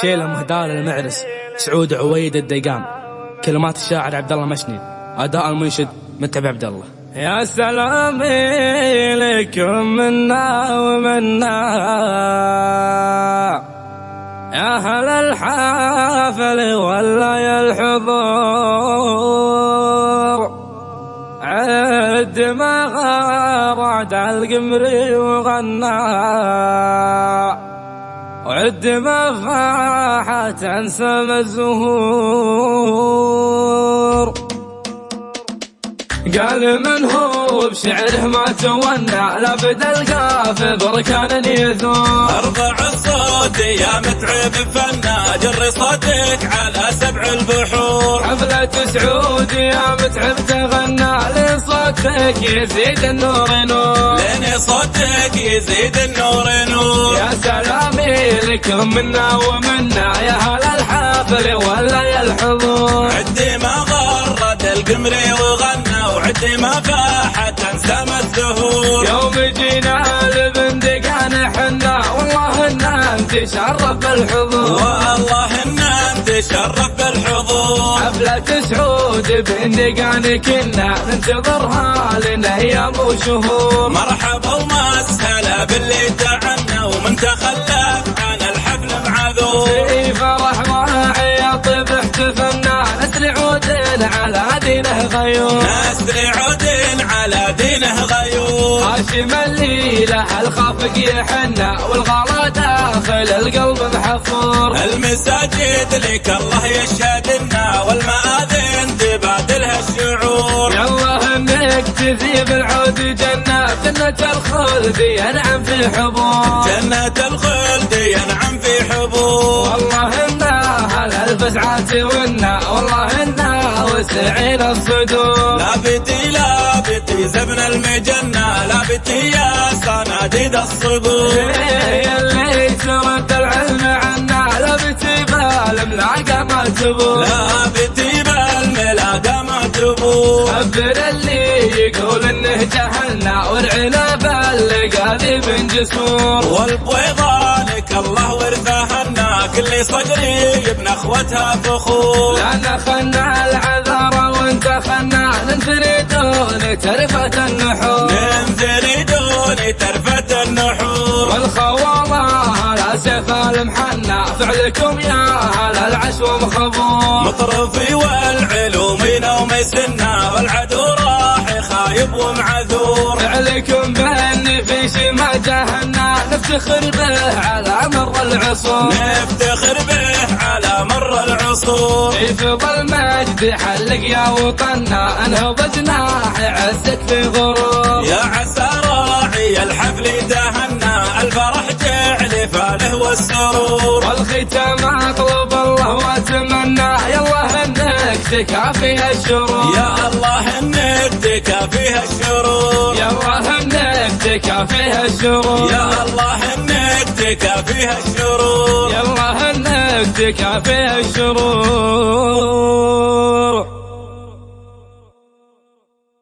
شيله مهدال المعرس سعود عويد الديقان. كلمات الشاعر عبد الله مشني، أداء المنشد متعب عبد الله. يا سلام لكم منا ومنا يا أهل الحافل ولا يا الحضور، عد ما غارد على القمري وغنى، وعد ما فاحت عن سما الزهور. قال من هو بشعره ما تونع، لابد القاف بركان يثور. ارفع الصوت يا متعب فنا، جر صوتك على سبع البحور. حفلة سعود يا متعب تغنى، لين صوتك يزيد النور نور، لين صوتك يزيد النور نور. يا سلامي لكم منا ومنا يا هل الحافل ولا يا الحضور. عدي ما غرد القمري وغنى، وعدي ما فاحت عن سما الزهور. يوم جينا لبندقان حنا، والله إنا نتشرف بالحضور، والله إنا نتشرف بالحضور. حفلة سعود بندقان كنا ننتظرها لنا أيام وشهور. مرحبا ومسهلا باللي تعنى، ومن تخلف عن الحفل معذور. في فرح وعياط احتفلنا، نسري عود على دينه غيور، نسري عود على دينه غيور. هاشم الليلة الخافق يحنى، والغلا داخل القلب محفور. المساجد لك الله يشهدنا، والمآذن تبادلها الشعور. يالله انك تذيب العود جنة، جنة الخلد ينعم في حبور، جنة الخلد ينعم في حبور. والله إنا على الفزعات ونا، والله إنا وسعين الصدور. لابتي زبن المجنة، لابتي يا صناديد الصقور. اللي ترد العلم عنا، لابتي بالملاقى ما تبور، لابتي بالملاقى ما تبور. خبر اللي يقول انه جهلنا، والعنب اللي من جسور. والبيضاء لك الله ورثهن، كل صدري ابن اخوتها فخور. لا نخلنا العذر وانت خلنا، ننثري دون ترفة النحور، ننثري دون ترفة النحور. والخوالة لا سيف المحنى، فعلكم يا أهل العشو مخبور. مطرفي والعلومين ومسنا، والعدو راح خايب ومعذور. فعلكم بأن في شي ما جهلنا، نفتخر به على مر العصور، نفتخر به على مر العصور. في فضل مجد حلق يا وطنا، انهض جناح عزك في غرور. يا عسى راعي الحفل تهنى، الفرح جعل فاله والسرور. والختام اطلب الله واتمنى، يا الله انك تكافيها الشرور. يا الله انك تكافيها الشرور. يا الله انك تكافيها الشرور. يا الله انك تكافيها الشرور. يا الله انك تكافيها الشرور.